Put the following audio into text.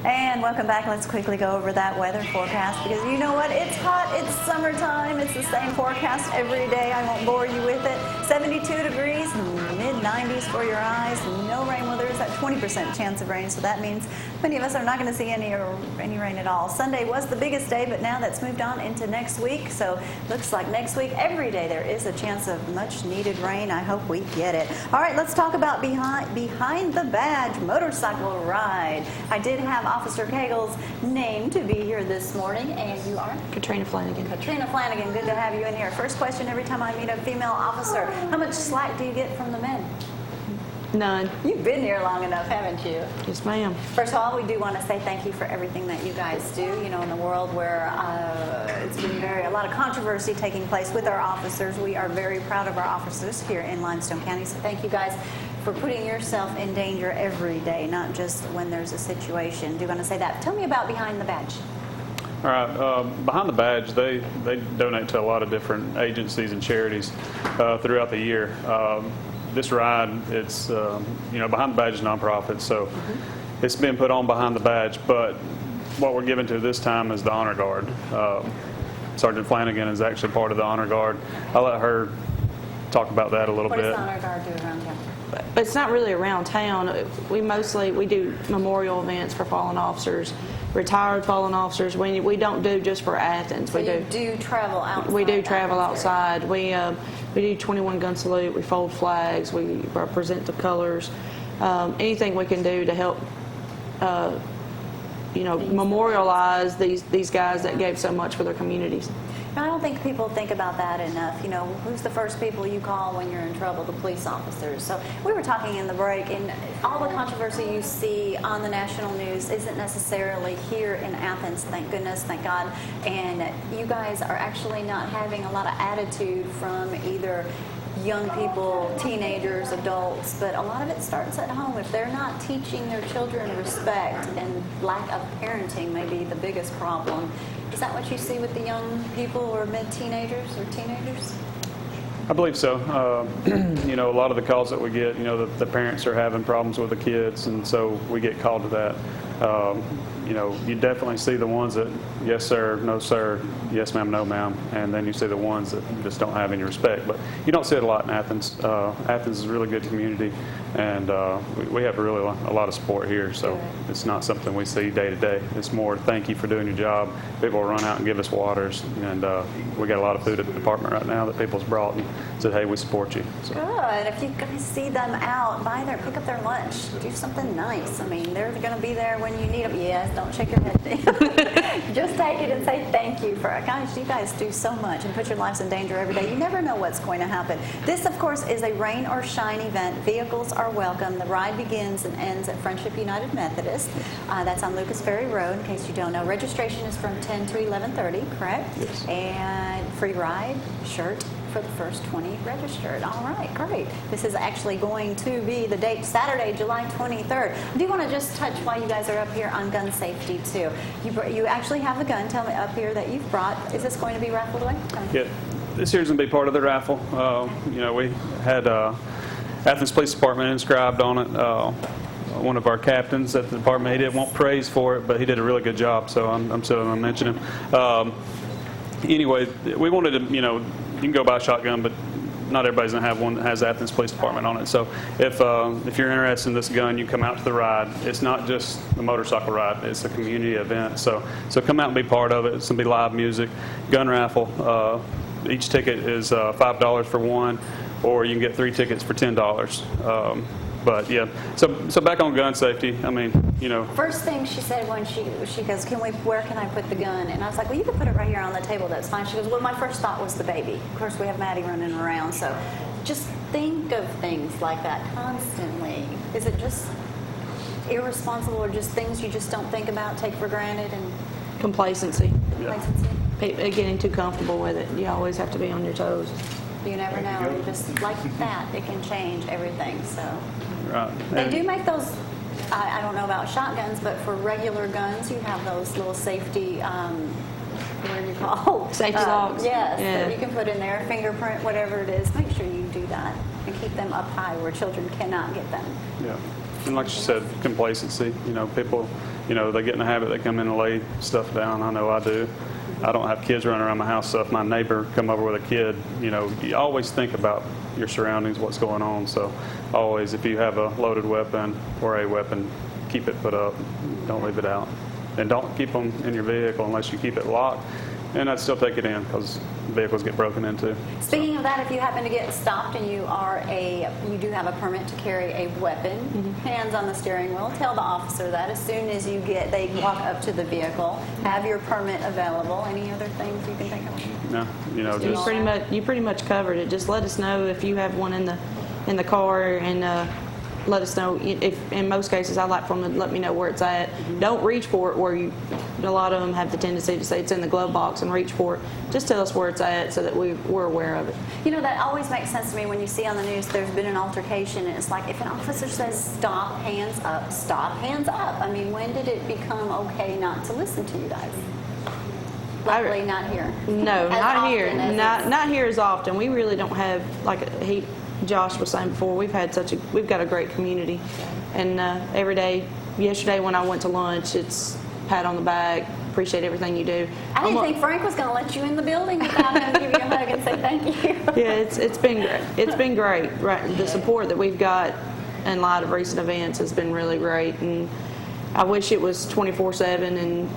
And welcome back. Let's quickly go over that weather forecast because you know what? It's hot. It's summertime. It's the same forecast every day. I won't bore you with it. 72 degrees, mid-90s for your eyes. No rain. Well, there's that 20% chance of rain, so that means many of us are not going to see any rain at all. Sunday was the biggest day, but now that's moved on into next week. So looks like next week, every day there is a chance of much-needed rain. I hope we get it. All right, let's talk about behind the badge motorcycle ride. I did have Officer Cagle's name to be here this morning, and you are? Kartrina Flanagan. Kartrina Flanagan, good to have you in here. First question every time I meet a female officer, how much slack do you get from the men? None. You've been here long enough, haven't you? Yes, ma'am. First of all, we do want to say thank you for everything that you guys do. You know, in the world where it's been a lot of controversy taking place with our officers, we are very proud of our officers here in Limestone County. So thank you guys for putting yourself in danger every day, not just when there's a situation. Do you want to say that? Tell me about Behind the Badge. All right, Behind the Badge, they donate to a lot of different agencies and charities throughout the year. This ride, it's, Behind the Badge is nonprofit, so it's been put on Behind the Badge, but what we're given to this time is the Honor Guard. Sergeant Flanagan is actually part of the Honor Guard. I'll let her talk about that a little bit. What does the Honor Guard do around town? But it's not really around town. We do memorial events for fallen officers, retired fallen officers. We don't do just for Athens. So you do travel outside? We do travel outside. We do 21 gun salute. We fold flags. We present the colors. Anything we can do to help, memorialize these guys that gave so much for their communities. I don't think people think about that enough. You know, who's the first people you call when you're in trouble? The police officers. So we were talking in the break, and all the controversy you see on the national news isn't necessarily here in Athens, thank goodness, thank God. And you guys are actually not having a lot of attitude from either young people, teenagers, adults, but a lot of it starts at home. If they're not teaching their children respect, and lack of parenting may be the biggest problem. Is that what you see with the young people or mid-teenagers or teenagers? I believe so. A lot of the calls that we get, the parents are having problems with the kids, and so we get called to that. You definitely see the ones that, yes, sir, no, sir, yes, ma'am, no, ma'am, and then you see the ones that just don't have any respect. But you don't see it a lot in Athens. Athens is a really good community, and we have really a lot of support here, so it's not something we see day to day. It's more, thank you for doing your job. People run out and give us waters, and we got a lot of food at the department right now that people's brought and said, hey, we support you. So. Good. If you guys see them out, pick up their lunch, do something nice. I mean, they're going to be there when you need them. Yes, don't shake your head. Just take it and say thank you for it. Guys, you guys do so much and put your lives in danger every day. You never know what's going to happen. This, of course, is a rain or shine event. Vehicles are welcome. The ride begins and ends at Friendship United Methodist. That's on Lucas Ferry Road, in case you don't know. Registration is from 10 to 11:30, correct? Yes. And free ride, shirt for the first 20 registered. All right, great. This is actually going to be the date, Saturday, July 23rd. I do want to just touch while you guys are up here on gun safety, too. You actually have a gun, tell me, up here that you've brought. Is this going to be raffled away? Yeah, this year's going to be part of the raffle. We had Athens Police Department inscribed on it. One of our captains at the department, he didn't want praise for it, but he did a really good job, so I'm still going to mention him. Anyway, we wanted to, you can go buy a shotgun, but not everybody's going to have one that has Athens Police Department on it. So if you're interested in this gun, you come out to the ride. It's not just the motorcycle ride. It's a community event. So come out and be part of it. It's going to be live music, gun raffle. Each ticket is $5 for one, or you can get 3 tickets for $10. But yeah, so back on gun safety, I mean, First thing she said when she goes, where can I put the gun? And I was like, well, you can put it right here on the table, that's fine. She goes, well, my first thought was the baby. Of course, we have Maddie running around, so just think of things like that constantly. Is it just irresponsible or just things you just don't think about, take for granted? And Complacency. Complacency? Getting too comfortable with it. You always have to be on your toes. You never know. It just like that, it can change everything. So right. They do make those. I don't know about shotguns, but for regular guns, you have those little safety. What are you called? Safety logs. Yes, Yeah. that you can put in there, fingerprint, whatever it is. Make sure you do that and keep them up high where children cannot get them. Yeah. And like you said, complacency. People they get in the habit, they come in and lay stuff down. I know I do. I don't have kids running around my house, so if my neighbor come over with a kid, you always think about your surroundings, what's going on. So always, if you have a loaded weapon or a weapon, keep it put up. Don't leave it out. And don't keep them in your vehicle unless you keep it locked. And I'd still take it in because vehicles get broken into. Speaking of that, if you happen to get stopped and you do have a permit to carry a weapon, hands on the steering wheel, tell the officer that as soon as they walk up to the vehicle, have your permit available. Any other things you can think of? No, You pretty much covered it. Just let us know if you have one in the car, and let us know. If in most cases, I like for them to let me know where it's at. Don't reach for it where a lot of them have the tendency to say it's in the glove box and reach for it. Just tell us where it's at so that we're aware of it. That always makes sense to me when you see on the news there's been an altercation, and it's like if an officer says stop, hands up, stop, hands up. I mean, when did it become okay not to listen to you guys? Luckily, not here. No, As not often here. as Not here as often. We really don't have, Josh was saying before, we've got a great community, and every day. Yesterday when I went to lunch, it's pat on the back, appreciate everything you do. I didn't think Frank was going to let you in the building without him to give you a hug and say thank you. Yeah, it's been great. It's been great. Right, the support that we've got in light of recent events has been really great, and I wish it was 24/7 and